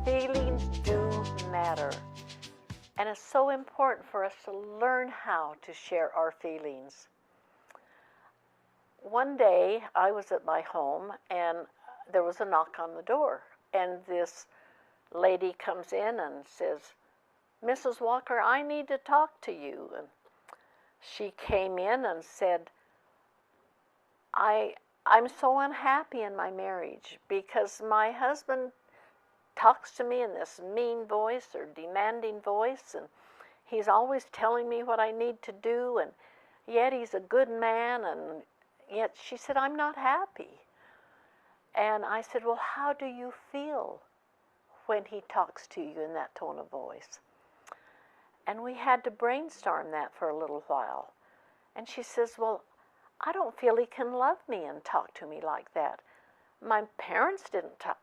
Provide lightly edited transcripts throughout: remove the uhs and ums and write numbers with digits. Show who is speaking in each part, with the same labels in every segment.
Speaker 1: Feelings do matter. And it's so important for us to learn how to share our feelings. One day I was at my home and there was a knock on the door. And this lady comes in and says, "Mrs. Walker, I need to talk to you." And she came in and said, I'm so unhappy in my marriage because my husband talks to me in this mean voice or demanding voice, and he's always telling me what I need to do, and yet he's a good man, and yet she said, "I'm not happy." And I said, "Well, how do you feel when he talks to you in that tone of voice?" And we had to brainstorm that for a little while. And she says, "Well, I don't feel he can love me and talk to me like that. My parents didn't talk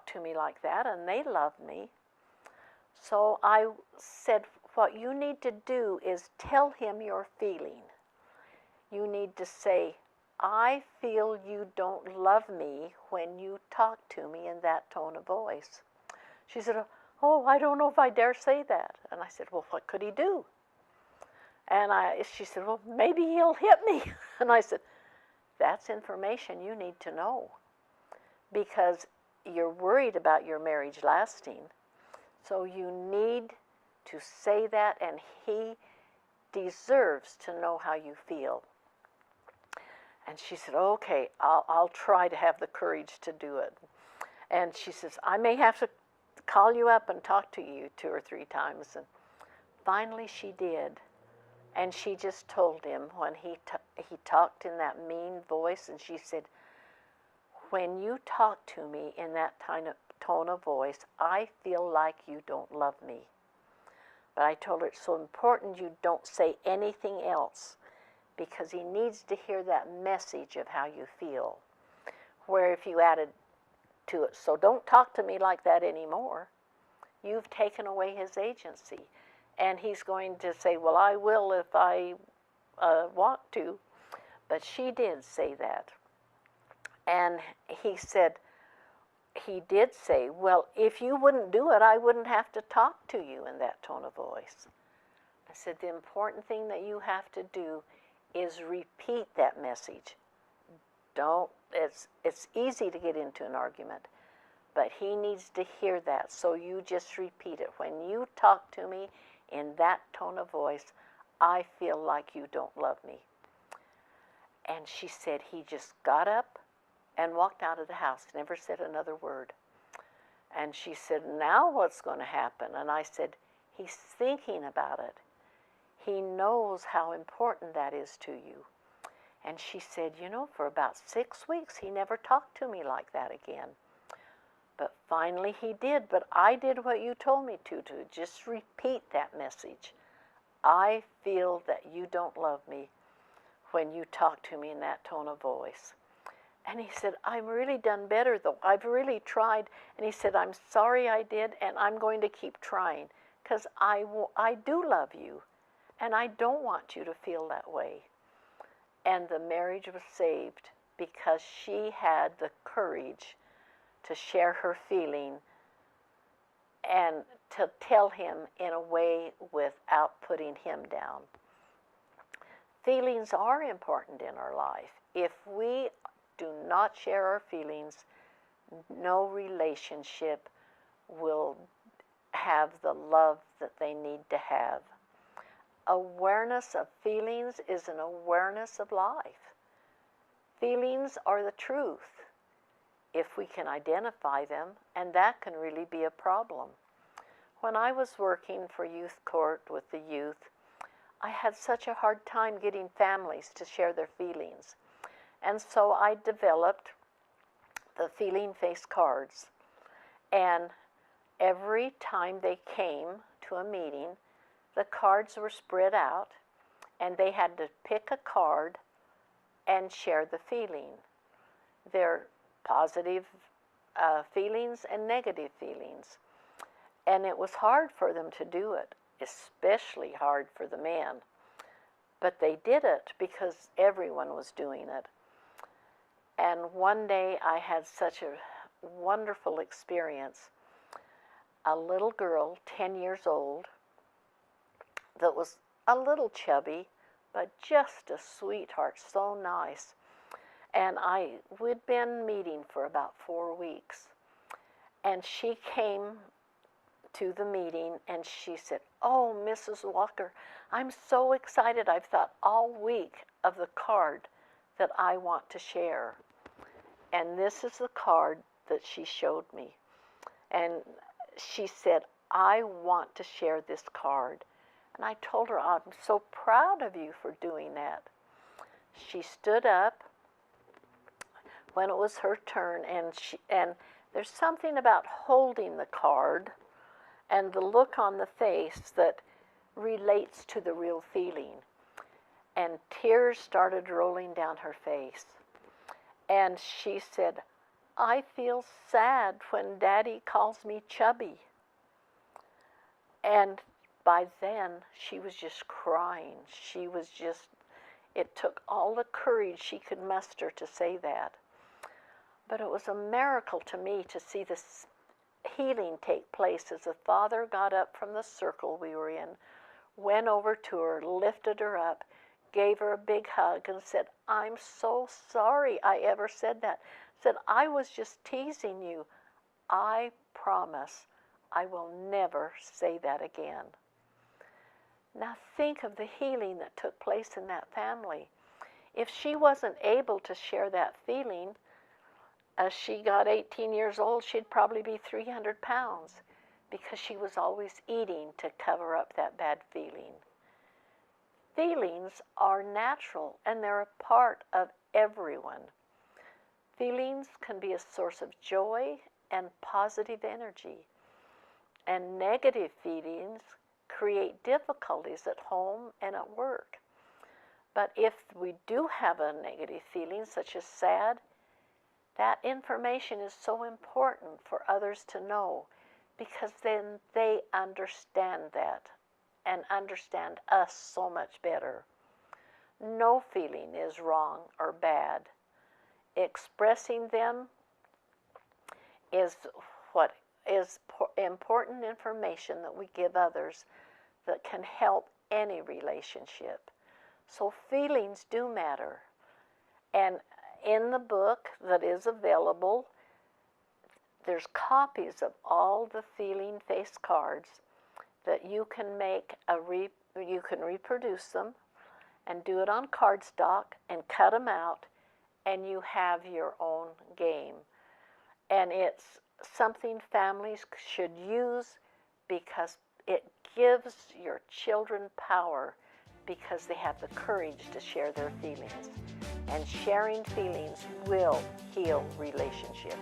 Speaker 1: to me like that, and they loved me." So I said, what you need to do is tell him your feeling. You need to say, "I feel you don't love me when you talk to me in that tone of voice." She said, "Oh, I don't know if I dare say that." And I said, "Well, what could he do?" And she said, "Well, maybe he'll hit me." And I said, "That's information you need to know because you're worried about your marriage lasting. So you need to say that, and he deserves to know how you feel." And she said, "Okay, I'll try to have the courage to do it." And she says, "I may have to call you up and talk to you 2 or 3 times." And finally she did. And she just told him when he talked in that mean voice, and she said, "When you talk to me in that tone of voice, I feel like you don't love me." But I told her it's so important you don't say anything else because he needs to hear that message of how you feel. Where if you added to it, "So don't talk to me like that anymore," you've taken away his agency. And he's going to say, "Well, I will if I want to." But she did say that. And he said, he did say, "Well, if you wouldn't do it, I wouldn't have to talk to you in that tone of voice." I said, "The important thing that you have to do is repeat that message. It's easy to get into an argument, but he needs to hear that. So you just repeat it. When you talk to me in that tone of voice, I feel like you don't love me." And she said he just got up and walked out of the house, never said another word. And she said, "Now what's going to happen?" And I said, "He's thinking about it. He knows how important that is to you." And she said, "For about 6 weeks, he never talked to me like that again. But finally he did, but I did what you told me to just repeat that message. I feel that you don't love me when you talk to me in that tone of voice." And he said, "I've really done better, though. I've really tried." And he said, "I'm sorry I did, and I'm going to keep trying because I do love you, and I don't want you to feel that way." And the marriage was saved because she had the courage to share her feeling and to tell him in a way without putting him down. Feelings are important in our life. If we do not share our feelings, no relationship will have the love that they need to have. Awareness of feelings is an awareness of life. Feelings are the truth if we can identify them, and that can really be a problem. When I was working for Youth Court with the youth, I had such a hard time getting families to share their feelings. And so I developed the feeling face cards. And every time they came to a meeting, the cards were spread out, and they had to pick a card and share the feeling. Their positive feelings and negative feelings. And it was hard for them to do it, especially hard for the men. But they did it because everyone was doing it. And one day I had such a wonderful experience. a little girl, 10 years old, that was a little chubby, but just a sweetheart, so nice. And we'd been meeting for about 4 weeks. And she came to the meeting and she said, "Oh, Mrs. Walker, I'm so excited. I've thought all week of the card that I want to share." And this is the card that she showed me. And she said, "I want to share this card." And I told her, "I'm so proud of you for doing that." She stood up when it was her turn, and there's something about holding the card and the look on the face that relates to the real feeling. And tears started rolling down her face. And she said, "I feel sad when Daddy calls me chubby." And by then, she was just crying. It took all the courage she could muster to say that. But it was a miracle to me to see this healing take place as the father got up from the circle we were in, went over to her, lifted her up, gave her a big hug, and said, "I'm so sorry I ever said that." Said, "I was just teasing you. I promise I will never say that again." Now think of the healing that took place in that family. If she wasn't able to share that feeling, as she got 18 years old, she'd probably be 300 pounds because she was always eating to cover up that bad feeling. Feelings are natural and they're a part of everyone. Feelings can be a source of joy and positive energy, and negative feelings create difficulties at home and at work. But if we do have a negative feeling, such as sad, that information is so important for others to know, because then they understand that and understand us so much better. No feeling is wrong or bad. Expressing them is what is important information that we give others that can help any relationship. So feelings do matter. And in the book that is available, there's copies of all the feeling face cards that you can you can reproduce them and do it on cardstock and cut them out, and you have your own game. And it's something families should use because it gives your children power, because they have the courage to share their feelings. And sharing feelings will heal relationships.